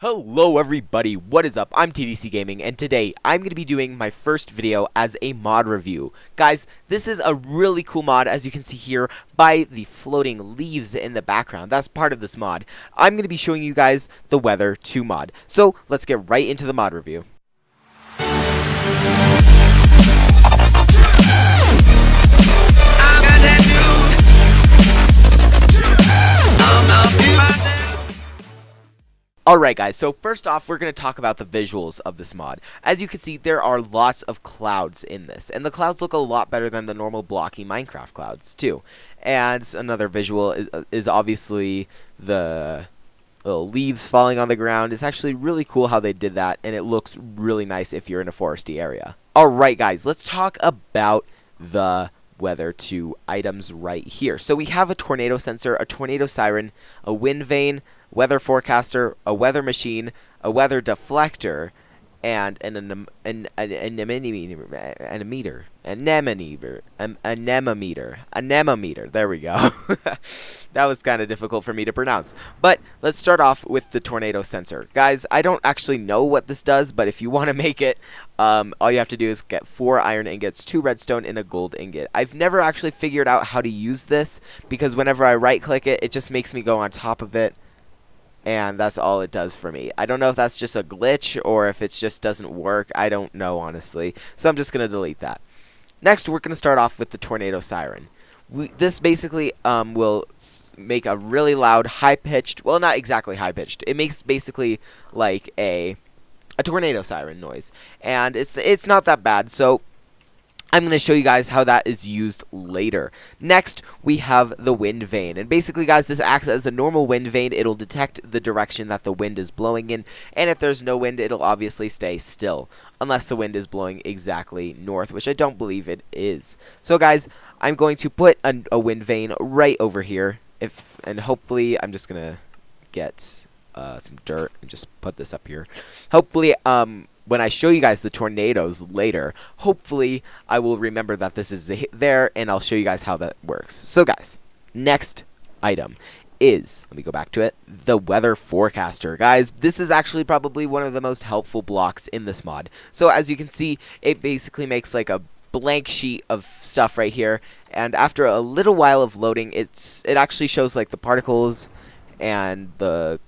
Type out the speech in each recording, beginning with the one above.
Hello everybody, what is up? I'm TDC Gaming, and today I'm going to be doing my first video as a mod review. Guys, this is a really cool mod, as you can see here, by the floating leaves in the background. That's part of this mod. I'm going to be showing you guys the Weather 2 mod. So, let's get right into the mod review. Alright guys, so first off, we're going to talk about the visuals of this mod. As you can see, there are lots of clouds in this, and the clouds look a lot better than the normal blocky Minecraft clouds, too. And another visual is obviously the little leaves falling on the ground. It's actually really cool how they did that, and it looks really nice if you're in a foresty area. Alright guys, let's talk about the Weather 2 items right here. So we have a tornado sensor, a tornado siren, a wind vane, weather forecaster, a weather machine, a weather deflector, and an anemometer. There we go. That was kind of difficult for me to pronounce. But let's start off with the tornado sensor. Guys, I don't actually know what this does, but if you want to make it, all you have to do is get 4 iron ingots, 2 redstone, and a gold ingot. I've never actually figured out how to use this, because whenever I right click it, it just makes me go on top of it. And that's all it does for me. I don't know if that's just a glitch or if it just doesn't work. I don't know, honestly. So I'm just going to delete that. Next, we're going to start off with the tornado siren. This basically will make a really loud, high-pitched, well, not exactly high-pitched. It makes basically like a tornado siren noise. And it's not that bad, so I'm going to show you guys how that is used later. Next, we have the wind vane. And basically, guys, this acts as a normal wind vane. It'll detect the direction that the wind is blowing in. And if there's no wind, it'll obviously stay still. Unless the wind is blowing exactly north, which I don't believe it is. So, guys, I'm going to put a wind vane right over here. And hopefully, I'm just going to get some dirt and just put this up here. Hopefully, when I show you guys the tornadoes later, hopefully I will remember that this is there, and I'll show you guys how that works. So guys, next item is, let me go back to it, the weather forecaster. Guys, this is actually probably one of the most helpful blocks in this mod. So as you can see, it basically makes like a blank sheet of stuff right here, and after a little while of loading, it actually shows like the particles and the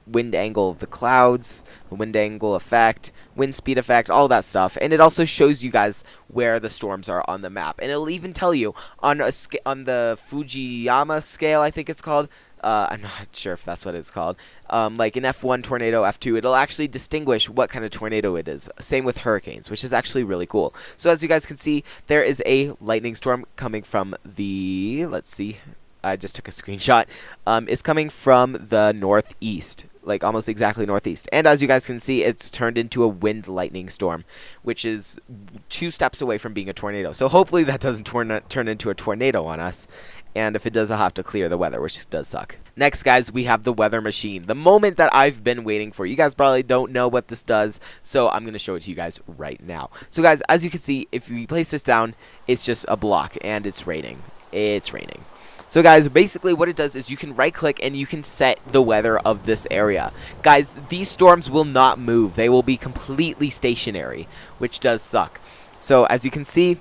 wind angle of the clouds, the wind angle effect, wind speed effect, all that stuff. And it also shows you guys where the storms are on the map. And it'll even tell you on the Fujiyama scale, I think it's called. I'm not sure if that's what it's called. Like an F1 tornado, F2, it'll actually distinguish what kind of tornado it is. Same with hurricanes, which is actually really cool. So as you guys can see, there is a lightning storm coming from the, let's see, I just took a screenshot. It's coming from the northeast, like almost exactly northeast. And as you guys can see, it's turned into a wind lightning storm, which is 2 steps away from being a tornado. So hopefully that doesn't turn into a tornado on us. And if it does, I'll have to clear the weather, which does suck. Next, guys, we have the weather machine. The moment that I've been waiting for. You guys probably don't know what this does, so I'm going to show it to you guys right now. So guys, as you can see, if we place this down, it's just a block, and it's raining. It's raining. So guys, basically what it does is you can right click and you can set the weather of this area. Guys, these storms will not move. They will be completely stationary, which does suck. So as you can see,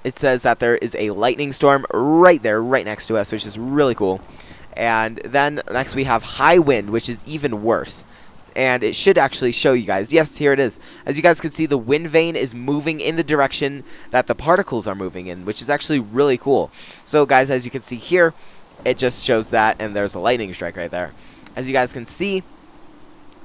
it says that there is a lightning storm right there, right next to us, which is really cool. And then next we have high wind, which is even worse. And it should actually show you guys. Yes, here it is. As you guys can see, the wind vane is moving in the direction that the particles are moving in, which is actually really cool. So, guys, as you can see here, it just shows that, and there's a lightning strike right there. As you guys can see,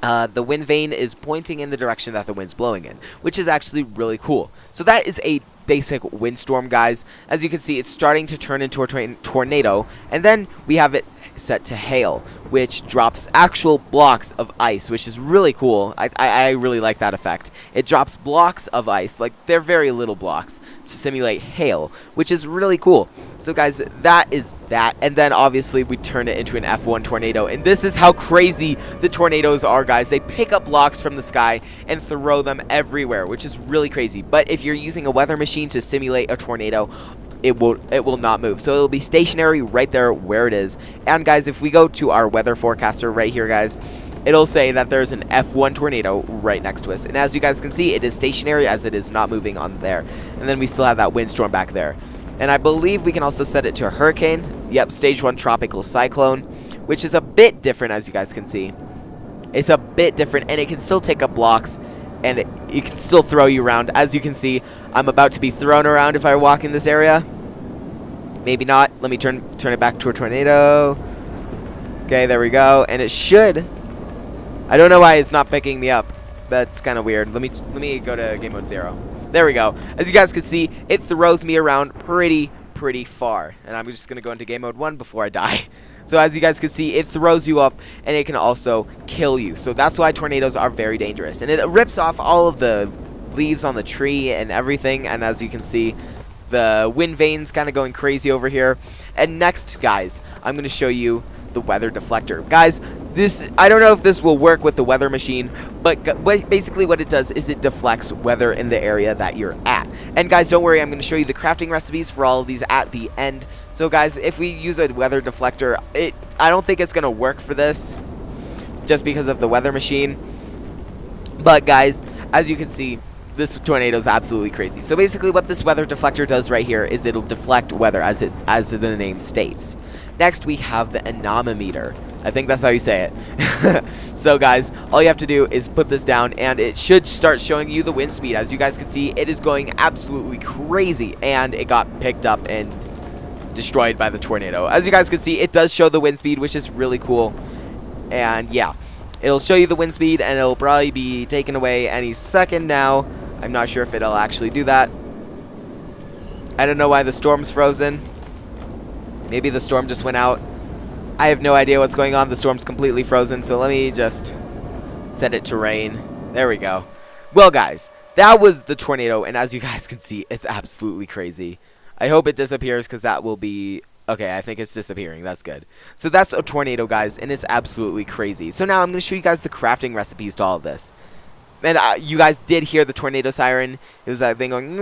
the wind vane is pointing in the direction that the wind's blowing in, which is actually really cool. So that is a basic windstorm, guys. As you can see, it's starting to turn into a tornado, and then we have it set to hail, which drops actual blocks of ice, which is really cool. I really like that effect. It drops blocks of ice, like they're very little blocks, to simulate hail, which is really cool. So guys, that is that, and then obviously we turn it into an F1 tornado, and this is how crazy the tornadoes are, guys. They pick up blocks from the sky and throw them everywhere, which is really crazy. But if you're using a weather machine to simulate a tornado, it will not move. So it'll be stationary right there where it is. And guys, if we go to our weather forecaster right here, guys, it'll say that there's an F1 tornado right next to us. And as you guys can see, it is stationary as it is not moving on there. And then we still have that windstorm back there. And I believe we can also set it to a hurricane. Yep, stage 1 tropical cyclone, which is a bit different, as you guys can see. It's a bit different, and it can still take up blocks, and it can still throw you around. As you can see, I'm about to be thrown around if I walk in this area. Maybe not. Let me turn it back to a tornado. Okay, there we go. And it should. I don't know why it's not picking me up. That's kind of weird. Let me go to game mode 0. There we go. As you guys can see, it throws me around pretty far. And I'm just going to go into game mode 1 before I die. So as you guys can see, it throws you up, and it can also kill you. So that's why tornadoes are very dangerous. And it rips off all of the leaves on the tree and everything. And as you can see, the wind vane's kind of going crazy over here. And next, guys, I'm going to show you the weather deflector. Guys, I don't know if this will work with the weather machine, but basically what it does is it deflects weather in the area that you're at. And guys, don't worry, I'm going to show you the crafting recipes for all of these at the end. So guys, if we use a weather deflector, I don't think it's going to work for this, just because of the weather machine. But guys, as you can see, this tornado is absolutely crazy. So basically what this weather deflector does right here is it'll deflect weather, as the name states. Next, we have the anemometer. I think that's how you say it. So guys, all you have to do is put this down, and it should start showing you the wind speed. As you guys can see, it is going absolutely crazy, and it got picked up and destroyed by the tornado. As you guys can see, it does show the wind speed, which is really cool. And yeah, it'll show you the wind speed, and it'll probably be taken away any second now. I'm not sure if it'll actually do that. I don't know why the storm's frozen. Maybe the storm just went out. I have no idea what's going on. The storm's completely frozen, so let me just set it to rain. There we go. Well, guys, that was the tornado, and as you guys can see, it's absolutely crazy. I hope it disappears, because that will be... Okay, I think it's disappearing. That's good. So that's a tornado, guys, and it's absolutely crazy. So now I'm going to show you guys the crafting recipes to all of this. And you guys did hear the tornado siren. It was that thing going,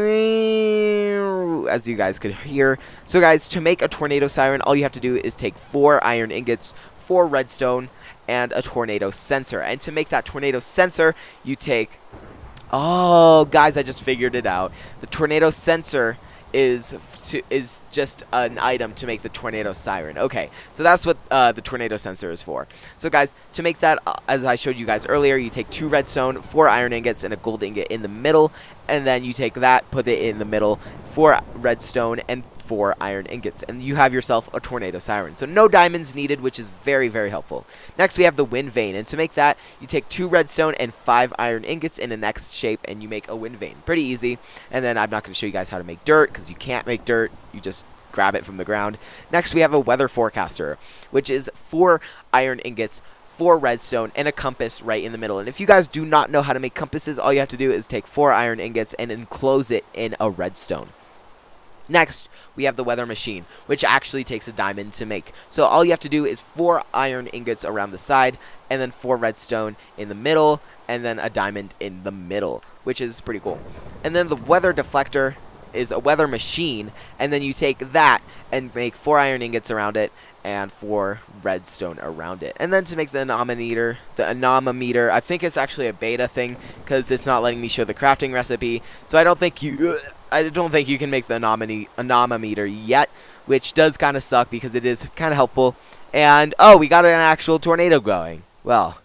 as you guys could hear. So guys, to make a tornado siren, all you have to do is take 4 iron ingots, 4 redstone, and a tornado sensor. And to make that tornado sensor, you take... Oh, guys, I just figured it out. The tornado sensor is just an item to make the tornado siren. Okay, so that's what the tornado sensor is for. So guys, to make that, as I showed you guys earlier, you take 2 redstone, 4 iron ingots, and a gold ingot in the middle, and then you take that, put it in the middle, 4 redstone and 4 iron ingots, and you have yourself a tornado siren. So no diamonds needed, which is very helpful. Next, we have the wind vane, and to make that, you take 2 redstone and 5 iron ingots in an X shape, and you make a wind vane. Pretty easy. And then I'm not going to show you guys how to make dirt, because you can't make dirt. You just grab it from the ground. Next, we have a weather forecaster, which is 4 iron ingots, 4 redstone, and a compass right in the middle. And if you guys do not know how to make compasses, all you have to do is take 4 iron ingots and enclose it in a redstone. Next, we have the weather machine, which actually takes a diamond to make. So all you have to do is 4 iron ingots around the side, and then 4 redstone in the middle, and then a diamond in the middle, which is pretty cool. And then the weather deflector is a weather machine, and then you take that and make 4 iron ingots around it, and 4 redstone around it. And then to make the anemometer, I think it's actually a beta thing, because it's not letting me show the crafting recipe, so I don't think you can make the anemometer yet, which does kind of suck, because it is kind of helpful. And, oh, we got an actual tornado going. Well,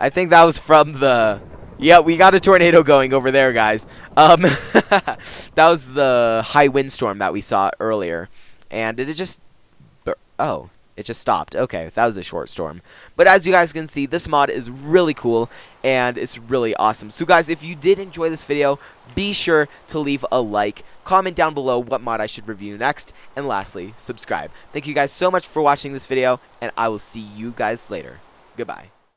I think that was from the... Yeah, we got a tornado going over there, guys. That was the high windstorm that we saw earlier. And it just... Oh, it just stopped. Okay, that was a short storm. But as you guys can see, this mod is really cool, and it's really awesome. So guys, if you did enjoy this video, be sure to leave a like, comment down below what mod I should review next, and lastly, subscribe. Thank you guys so much for watching this video, and I will see you guys later. Goodbye.